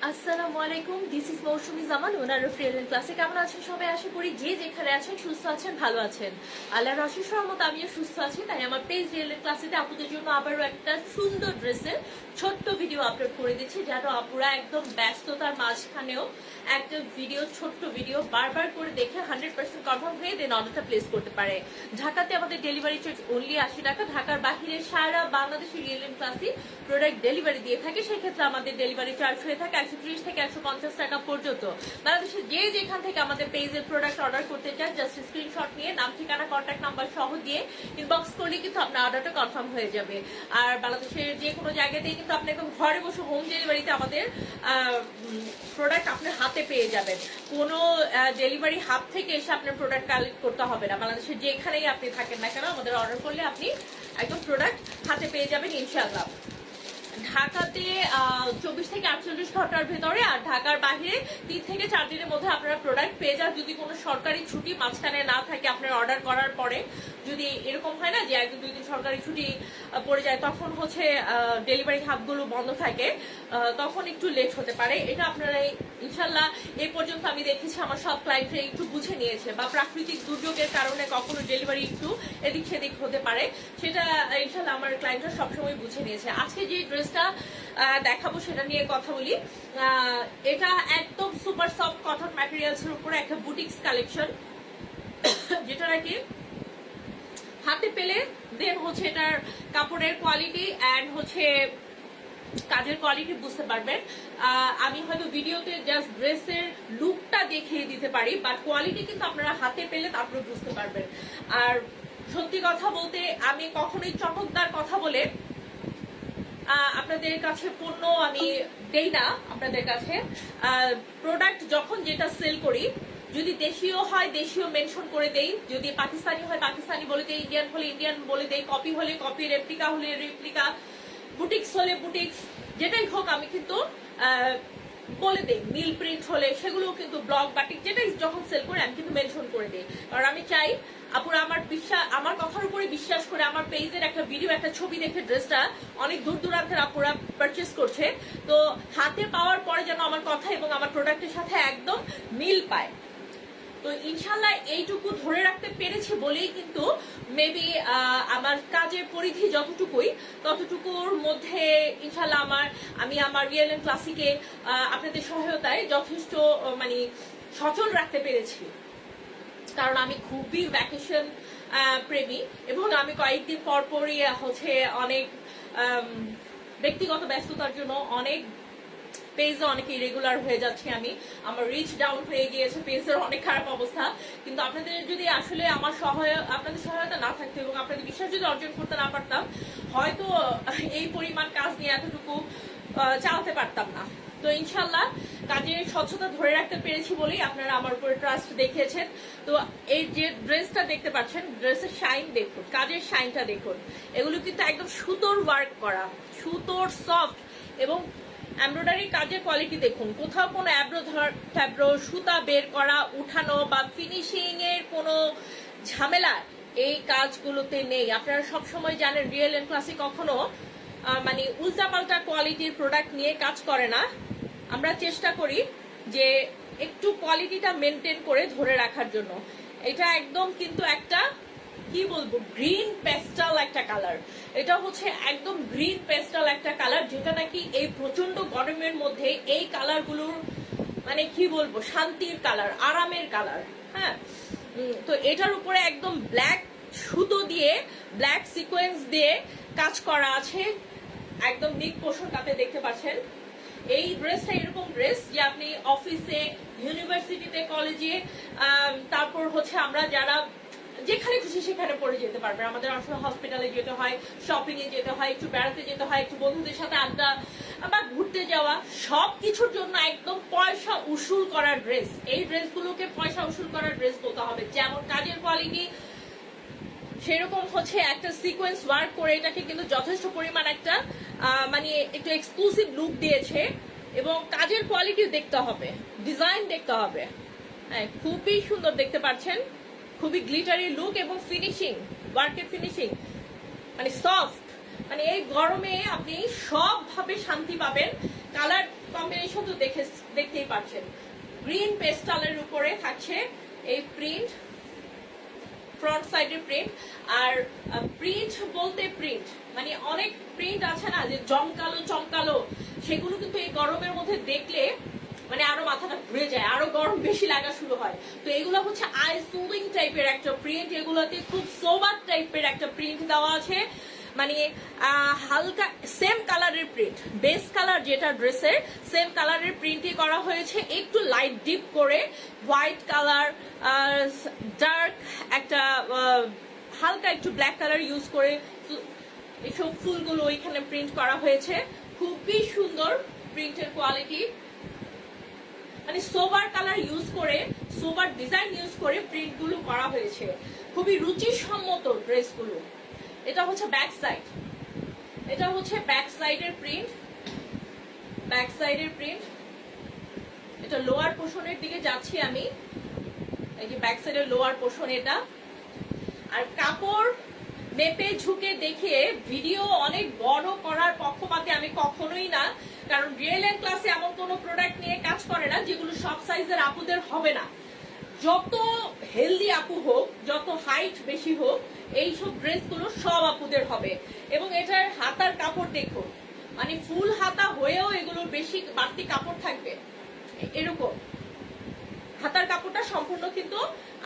আসসালামু আলাইকুম, this is Mousumi Zaman, owner of Real Classes. কেমন আছেন সবাই? আশা করি যে যেখানে আছেন সুস্থ আছেন, ভালো আছেন। আল্লাহর অশেষ রহমত আমিও সুস্থ আছি। তাই আমার পেজ রিয়েল ক্লাসেতে আপুদের জন্য আবারও একটা সুন্দর ড্রেসের ছোট্ট ভিডিও আপলোড করে দিচ্ছি, যেন আপুরা একদম ব্যস্ততার মাঝখানেও একটা ভিডিও, ছোট্ট ভিডিও বারবার করে দেখে 100% কনফার্ম হয়ে দেন অর্ডারটা প্লেস করতে পারে। ঢাকাতে আমাদের ডেলিভারি চার্জ অনলি 80 টাকা। ঢাকার বাহিরে সারা বাংলাদেশের রিয়েল ক্লাসে প্রোডাক্ট ডেলিভারি দিয়ে থাকে, সেক্ষেত্রে আমাদের ডেলিভারি চার্জ হয়ে থাকে 130 থেকে 150 টাকা পর্যন্ত। বাংলাদেশের যে যেখান থেকে আমাদের পেজের প্রোডাক্ট অর্ডার করতে চান, জাস্ট স্ক্রিনশট নিয়ে নাম, ঠিকানা, কন্ট্যাক্ট নাম্বার সহ দিয়ে ইনবক্স করলে কিন্তু আপনার অর্ডারটা কনফার্ম হয়ে যাবে। আর বাংলাদেশের যে কোনো জায়গাতেই কিন্তু আপনি একদম ঘরে বসে হোম ডেলিভারিতে আমাদের প্রোডাক্ট আপনার হাতে পেয়ে যাবেন। কোনো ডেলিভারি হাব থেকে এসে আপনার প্রোডাক্ট কালেক্ট করতে হবে না। বাংলাদেশের যেখানেই আপনি থাকেন না কেন, আমাদের অর্ডার করলে আপনি একদম প্রোডাক্ট হাতে পেয়ে যাবেন ইনশাআল্লাহ। ঢাকাতে 24 থেকে 48 ঘন্টার ভেতরে, আর ঢাকার বাইরে 3 থেকে 4 দিনের মধ্যে আপনারা প্রোডাক্ট পেয়ে যান, যদি কোনো সরকারি ছুটি মাঝখানে না থাকে আপনার অর্ডার করার পরে। যদি এরকম হয় না যে 1-2 দিন সরকারি ছুটি পড়ে যায়, তখন হচ্ছে ডেলিভারি হাবগুলো বন্ধ থাকে, তখন একটু লেট হতে পারে। এটা আপনারা ইনশাল্লাহ এই পর্যন্ত আমি দেখেছি আমার সব ক্লায়েন্টরা একটু বুঝে নিয়েছে। বা প্রাকৃতিক দুর্যোগের কারণে কখনো ডেলিভারি একটু এদিক সেদিক হতে পারে, সেটা ইনশাল্লাহ আমার ক্লায়েন্টরা সবসময় বুঝে নিয়েছে। আজকে যে ড্রেসটা দেখাবো সেটা নিয়ে কথা বলি। এটা একদম সুপার সফট কটন ম্যাটেরিয়ালস এর উপরে একটা বুটিক্স কালেকশন, যেটা নাকি হাতে পেলে দেন হচ্ছে এটার কাপড়ের কোয়ালিটি অ্যান্ড হচ্ছে কাজের কোয়ালিটি বুঝতে পারবেন। আমি হয়তো ভিডিওতে জাস্ট ড্রেসের লুকটা দেখিয়ে দিতে পারি, বাট কোয়ালিটি কিন্তু আপনারা হাতে পেলে তারপরে বুঝতে পারবেন। আর সত্যি কথা বলতে আমি কখনোই চমকদার কথা বলে আপনাদের কাছে পণ্য আমি দেই না। আপনাদের কাছে প্রোডাক্ট যখন যেটা সেল করি, যদি দেশীয় হয় দেশীয় মেনশন করে দেই, যদি পাকিস্তানি হয় পাকিস্তানি বলে দেই, ইন্ডিয়ান হলে ইন্ডিয়ান বলে দেই, কপি হলে কপি, রেপ্লিকা হলে রেপ্লিকা, বুটিক্স হলে বুটিক্স, যেটাই হোক আমি কিন্তু বলে দেই। মিল প্রিন্ট হলে সেগুলো কিন্তু ব্লক বাটিক যেটাই যখন সেল করে আমি কিন্তু মেনশন করে দিই। কারণ আমি চাই আপুরা আমার কথার উপরে বিশ্বাস করে আমার পেজের একটা ভিডিও, একটা ছবি দেখে ড্রেসটা অনেক দূর দূরান্তের আপুরা পারচেস করছে, তো হাতে পাওয়ার পরে যেন আমার কথা এবং আমার প্রোডাক্টের সাথে একদম মিল পায়। তো ইনশাল্লাহ এইটুকু ধরে রাখতে পেরেছি বলেই কিন্তু মেবি আমার কাজের পরিধি যতটুকুই, ততটুকুর মধ্যে ইনশাল্লাহ আমি আমার রিয়েল এন্ড ক্লাসিকে আপনাদের সহায়তায় যথেষ্ট মানে সচল রাখতে পেরেছি। কারণ আমি খুবই ভ্যাকেশন প্রেমী এবং আমি কয়েকদিন পর পরই হচ্ছে অনেক ব্যক্তিগত ব্যস্ততার জন্য অনেক পেজে অনেক ইরেগুলার হয়ে যাচ্ছে। আমার রিচ ডাউন হয়ে গিয়েছে, পেজের অনেক খারাপ অবস্থা। কিন্তু আপনাদের যদি আসলে আপনাদের সহায়তা না থাকতো এবং আপনাদের বিশ্বাস যদি অর্জন করতে না পারতাম, হয়তো এই পরিমাণ কাজ নিয়ে এতটুকু চালাতে পারতাম না। তো ইনশাল্লাহ কাজের স্বচ্ছতা ধরে রাখতে পেরেছি বলেই আপনারা আমার উপরে ট্রাস্ট দেখিয়েছেন। তো এই যে ড্রেসটা দেখতে পাচ্ছেন, ড্রেসের শাইন দেখুন, কাজের শাইনটা দেখুন। এগুলো কিন্তু একদম সুতোর ওয়ার্ক করা, সুতোর সফট এবং এমব্রয়ডারি কাজের কোয়ালিটি দেখুন। কোথাও কোনো ট্যাব্রো সুতা বের করা, উঠানো বা ফিনিশিং এর কোনো ঝামেলা এই কাজগুলোতে নেই। আপনারা সবসময় জানেন রিয়েল এন্ড ক্লাসিক কখনো মানে উল্টাপাল্টা কোয়ালিটির প্রোডাক্ট নিয়ে কাজ করে না। আমরা চেষ্টা করি যে একটু কোয়ালিটিটা মেনটেন করে ধরে রাখার জন্য। এটা একদম কিন্তু একটা কি বলবো, গ্রিন পেস্টাল একটা কালার। এটা হচ্ছে একদম গ্রিন পেস্টাল একটা কালার, যেটা নাকি এই প্রচন্ড গরমের মধ্যে এই কালারগুলোর মানে কি বলবো, শান্তির কালার, আরামের কালার। হ্যাঁ, তো এটার উপরে একদম ব্ল্যাক সুতো দিয়ে, ব্ল্যাক সিকোয়েন্স দিয়ে কাজ করা আছে, একদম নিক পোর্শনটাতে দেখতে পাচ্ছেন। এই ড্রেসটা এরকম ড্রেস যে আপনি অফিসে, ইউনিভার্সিটিতে, কলেজে, তারপর হচ্ছে আমরা যারা যেখানে খুশি সেখানে পড়ে যেতে পারবেন। আমাদের আসলে হসপিটালে যেতে হয়, শপিং এ যেতে হয়, একটু বেড়াতে যেতে হয়, একটু বন্ধুদের সাথে আড্ডা বা ঘুরতে যাওয়া, সবকিছুর জন্য একদম পয়সা উসুল করা ড্রেস। এই ড্রেসগুলোকে পয়সা উসুল করার ড্রেস বলতে হবে। যেমন কাজের কোয়ালিটি, সেরকম হচ্ছে একটা সিকোয়েন্স ওয়ার্ক করে এটাকে কিন্তু যথেষ্ট পরিমাণ একটা মানে একটু এক্সক্লুসিভ লুক দিয়েছে। এবং কাজের কোয়ালিটি দেখতে হবে, ডিজাইন দেখতে হবে। হ্যাঁ, খুবই সুন্দর দেখতে পাচ্ছেন, খুবই গ্লিটারি লুক এবং ফিনিশিং, ওয়ার্কের ফিনিশিং মানে সফট। মানে এই গরমে আপনি সবভাবে শান্তি পাবেন। কালার কম্বিনেশন তো দেখে পাচ্ছেন গ্রিন পেস্টালের উপরে থাকছে এই প্রিন্ট, ফ্রন্ট সাইডের প্রিন্ট। আর প্রিন্ট বলতে প্রিন্ট মানে অনেক প্রিন্ট আছে না যে জমকালো চমকালো, সেগুলো কিন্তু এই গরমের মধ্যে দেখলে মানে আরো মাথাটা ঘুরে যায়, আরো গরম বেশি লাগা শুরু হয়। তো এগুলো হচ্ছে আই সুদিং টাইপের একটা প্রিন্ট, এগুলোতে খুব সোবার টাইপের একটা প্রিন্ট দেওয়া আছে, মানে হালকা সেম কালারের প্রিন্ট, বেস কালার যেটা ড্রেসের সেম কালারের প্রিন্টই করা হয়েছে, একটু লাইট ডিপ করে হোয়াইট কালার, ডার্ক একটা হালকা একটু ব্ল্যাক কালার ইউজ করে এইসব ফুলগুলো ওইখানে প্রিন্ট করা হয়েছে। খুবই সুন্দর প্রিন্টের কোয়ালিটি, মানে সোবার কালার ইউজ করে, সোবার ডিজাইন ইউজ করে প্রিন্টগুলো করা হয়েছে, খুবই রুচিসম্মত ড্রেসগুলো। এটা হচ্ছে ব্যাক সাইড, এটা হচ্ছে ব্যাক সাইডের প্রিন্ট, ব্যাক সাইডের প্রিন্ট। এটা লোয়ার পোর্শনের দিকে যাচ্ছি আমি, এই যে ব্যাক সাইডের লোয়ার পোর্শন এটা। আর কাপড় মেপে ঝুঁকে দেখে ভিডিও অনেক বড় করার পক্ষপাতে আমি কখনোই না, কারণ রিয়েল এন্ড ক্লাসে এমন কোনো প্রোডাক্ট নিয়ে কাজ করে না যেগুলো সব সাইজের আপুদের হবে না। যত হেলদি আপু হোক, যত হাইট বেশি হোক, এইসব ড্রেসগুলো সব আপুদের হবে। এবং এটার হাতার কাপড় দেখুন, মানে ফুল হাতা হয়েও এগুলোর বেশি বাড়তি কাপড় থাকবে, এরকম হাতার কাপড়টা সম্পূর্ণ কিন্তু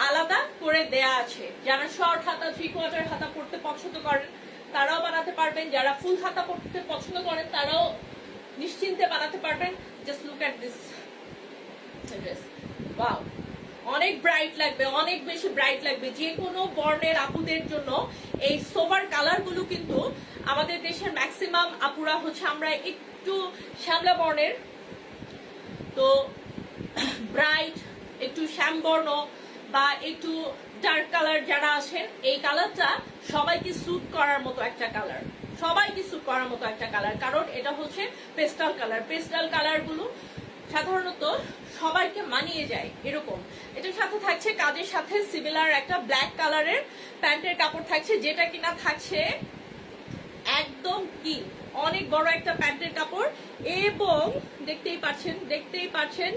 আলাদা করে দেয়া আছে। যারা শর্ট হাতা, 3/4 হাতা পরতে পছন্দ করেন তারাও বানাতে পারবেন, যারা ফুল হাতা পরতে পছন্দ করেন তারাও নিশ্চিন্তে বানাতে পারবেন। Just look at this dress, wow, অনেক ব্রাইট লাগবে, অনেক বেশি ব্রাইট লাগবে যে কোনো বর্ণের আপুদের জন্য। এই সোবার কালারগুলো কিন্তু আমাদের দেশের ম্যাক্সিমাম আপুরা হচ্ছে আমরা একটু শ্যামলা বর্ণের, তো ব্রাইট একটু শ্যামবর্ণ বা একটু ডার্ক কালার যারা আছেন, এই কালারটা সবাইকে স্যুট করার মতো একটা কালার, সবাইকে স্যুট করার মতো একটা কালার, কারণ এটা হচ্ছে পেস্টাল কালার। পেস্টাল কালারগুলো সাধারণত সবাইকে মানিয়ে যায় এরকম। এটার সাথে থাকছে কাজের সাথে সিমিলার একটা ব্ল্যাক কালারের প্যান্টের কাপড় থাকছে, যেটা কিনা থাকছে একদম কি অনেক বড় একটা প্যান্টের কাপড়। এবং দেখতেই পাচ্ছেন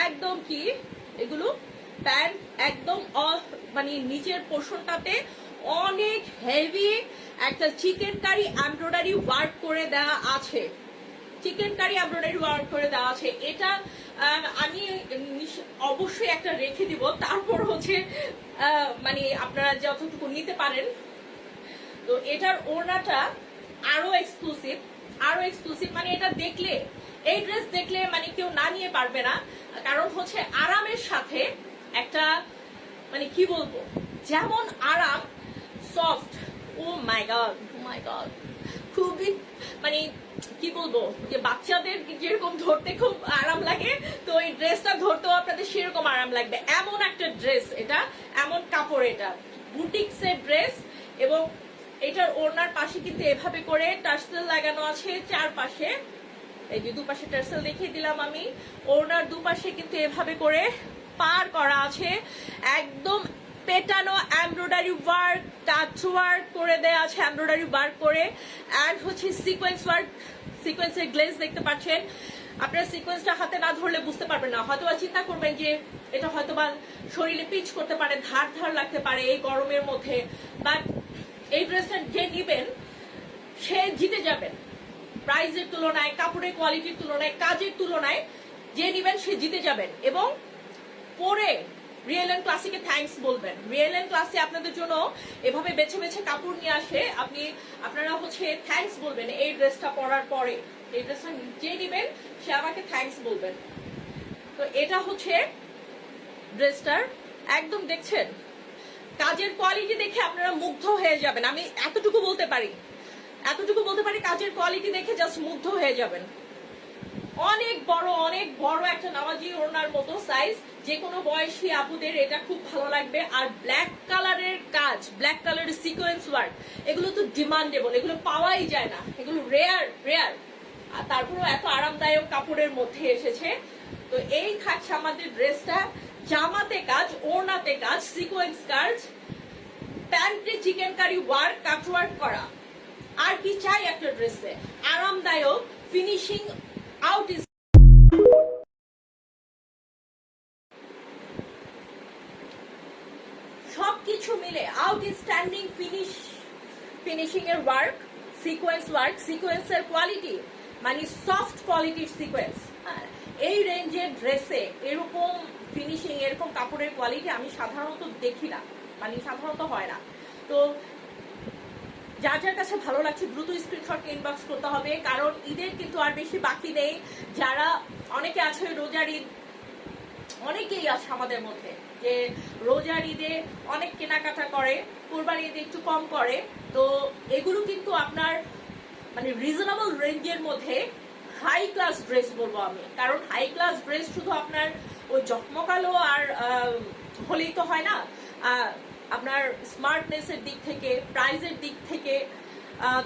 একদম কি এগুলো প্যান্ট একদম মানে নিচের পোর্শনটাতে অনেক হেভি একটা চিকেন কারি এমব্রয়ডারি ওয়ার্ক করে দেওয়া আছে, চিকেন কারি এমব্রয়ডারি ওয়ার্ক করে দেওয়া আছে। এটা আমি অবশ্যই একটা রেখে দিব, তারপর হচ্ছে মানে আপনারা যতটুকু নিতে পারেন। তো এটার ওড়নাটা আরো এক্সক্লুসিভ, মানে এটা দেখলে, এই ড্রেস দেখলে মানে কেউ না নিয়ে পারবে না, কারণ হচ্ছে আরামের সাথে একটা মানে কি বলবো, যেমন আরাম সফট, ও মাই গড, খুবই মানে কি বলবো, যে বাচ্চাদের যেরকম ধরতে খুব আরাম লাগে, তো এই ড্রেসটা ধরতেও আপনাদের সেরকম আরাম লাগবে, এমন একটা ড্রেস এটা, এমন কাপড় এটা, বুটিক্সের ড্রেস। এবং এটার ওড়নার পাশে কিন্তু এভাবে করে টার্সেল লাগানো আছে চারপাশে, এই যে দুপাশে টার্সেল দেখিয়ে দিলাম আমি। ওড়নার দুপাশে কিন্তু এভাবে করে পার করা আছে, একদম পেটানো এমব্রয়ডারি ওয়ার্ক, টাচ ওয়ার্ক করে দেয়া আছে, এমব্রয়ডারি ওয়ার্ক করে, অ্যান্ড হচ্ছে সিকোয়েন্স ওয়ার্ক, সিকোয়েন্সের গ্লেজ দেখতে পাচ্ছেন। আপনারা সিকোয়েন্সটা হাতে না ধরলে বুঝতে পারবেন না, হয়তোবা চিন্তা করবেন যে এটা হয়তোবা শরীরে পিচ করতে পারে, ধার লাগতে পারে এই গরমের মধ্যে, বাট এই ড্রেসটা যে নিবেন সে জিতে যাবেন, প্রাইসের তুলনায়, কাপড়ের কোয়ালিটির তুলনায়, কাজের তুলনায় যে নিবেন সে জিতে যাবেন। এবং পরে রিয়েল এন্ড ক্লাসিকে থ্যাঙ্কস বলবেন। রিয়েল এন্ড ক্লাসে আপনাদের জন্য এভাবে বেছে বেছে কাপড় নিয়ে আসে, আপনারা হচ্ছে থ্যাঙ্কস বলবেন এই ড্রেসটা পরার পরে, এই ড্রেসটা যে নিবেন সে আমাকে থ্যাঙ্কস বলবেন। তো এটা হচ্ছে ড্রেসটার একদম দেখছেন কাজের কোয়ালিটি দেখে আপনারা মুগ্ধ হয়ে যাবেন, আমি এতটুকু বলতে পারি, কাজের কোয়ালিটি দেখে জাস্ট মুগ্ধ হয়ে যাবেন। অনেক বড় একটা নামাজি ওড়নার মতো সাইজ, যে কোনো বয়সী আপুদের এটা খুব ভালো লাগবে। আর ব্ল্যাক কালারের কাজ, ব্ল্যাক কালারের সিকোয়েন্স ওয়ার্ক, এগুলো তো ডিমান্ডেবল, এগুলো পাওয়াই যায় না, এগুলো রেয়ার। আর তারপরেও এত আরামদায়ক কাপড়ের মধ্যে এসেছে। তো এই থাকছে আমাদের ড্রেসটা, জামাতে কাজ, ওড়নাতে কাজ, সিকোয়েন্স কাজ, প্যান্টে chikankari work, cut work করা। আর কি চাই একটা ড্রেসে, আরামদায়ক finishing out is outstanding finishing এর ওয়ার্ক, সিকোয়েন্সের কোয়ালিটি, মানে সফট কোয়ালিটির সিকোয়েন্স। এই রেঞ্জের ড্রেসে এরকম ফিনিশিং, এরকম কাপড়ের কোয়ালিটি আমি সাধারণত দেখি না, মানে সাধারণত হয় না। তো যার যার কাছে ভালো লাগছে দ্রুত স্ক্রিনশট ইনবক্স করতে হবে, কারণ ঈদের কিন্তু আর বেশি বাকি নেই। যারা অনেকে আছে রোজার ঈদ, অনেকেই আছে আমাদের মধ্যে যে রোজার ঈদে অনেক কেনাকাটা করে, কোরবানি ঈদে একটু কম করে। তো এগুলো কিন্তু আপনার মানে রিজনেবল রেঞ্জের মধ্যে হাই ক্লাস ড্রেস বলবো আমি, কারণ হাই ক্লাস ড্রেস শুধু আপনার ওই জকমকালো আর হলেই তো হয় না, আপনার স্মার্টনেসের দিক থেকে, প্রাইজের দিক থেকে,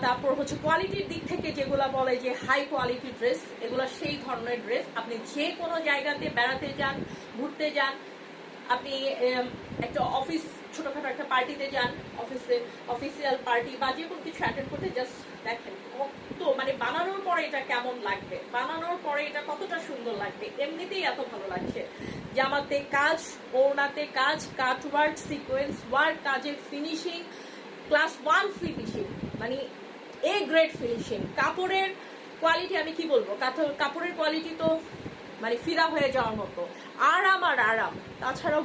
তারপর হচ্ছে কোয়ালিটির দিক থেকে যেগুলো বলে যে হাই কোয়ালিটি ড্রেস, এগুলো সেই ধরনের ড্রেস। আপনি যে কোনো জায়গাতে বেড়াতে যান, ঘুরতে যান, আপনি একটা অফিস, ছোটখাটো একটা পার্টিতে যান, অফিসিয়াল পার্টি বা যে কোনো কিছু অ্যাটেন্ড করতে, জাস্ট দেখেন কত মানে বানানোর পরে এটা কেমন লাগবে, বানানোর পরে এটা কতটা সুন্দর লাগবে। এমনিতেই এত ভালো লাগছে। জামাতে কাজ, ওড়নাতে কাজ, কাটওয়ার্ক, সিকোয়েন্স ওয়ার্ক, কাজের ফিনিশিং ক্লাস 1 ফিনিশিং, মানে এ গ্রেড ফিনিশিং। কাপড়ের কোয়ালিটি আমি কি বলবো, কাপড়ের কোয়ালিটি তো মানে ফিদা হয়ে যাওয়ার মতো, আরাম আর আরাম। তাছাড়াও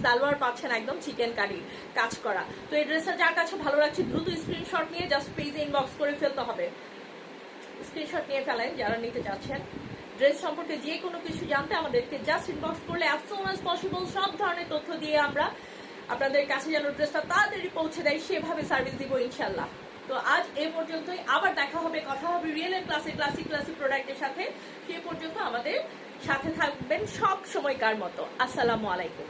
সালোয়ার পাচ্ছেন একদম চিকেন কারি কাজ করা। তো এই ড্রেসটা যার কাছে ভালো লাগছে দ্রুত স্ক্রিনশট নিয়ে জাস্ট পেজে ইনবক্স করে ফেলতে হবে। স্ক্রিনশট নিয়ে ফেলেন যারা নিতে চাচ্ছেন। ড্রেস সম্পর্কে যে কোনো কিছু জানতে আমাদেরকে জাস্ট ইনবক্স করলে অ্যাজ সুন অ্যাজ পসিবল সব ধরনের তথ্য দিয়ে আমরা আপনাদের কাছে যেন ড্রেসটা তাড়াতাড়ি পৌঁছে দেয় সেভাবে সার্ভিস দিব ইনশাল্লাহ। তো আজ এ পর্যন্তই, আবার দেখা হবে, কথা হবে রিয়েল এর ক্লাসিক প্রোডাক্টের সাথে। সে পর্যন্ত আমাদের সাথে থাকবেন সব সময়কার মতো। আসসালামু আলাইকুম।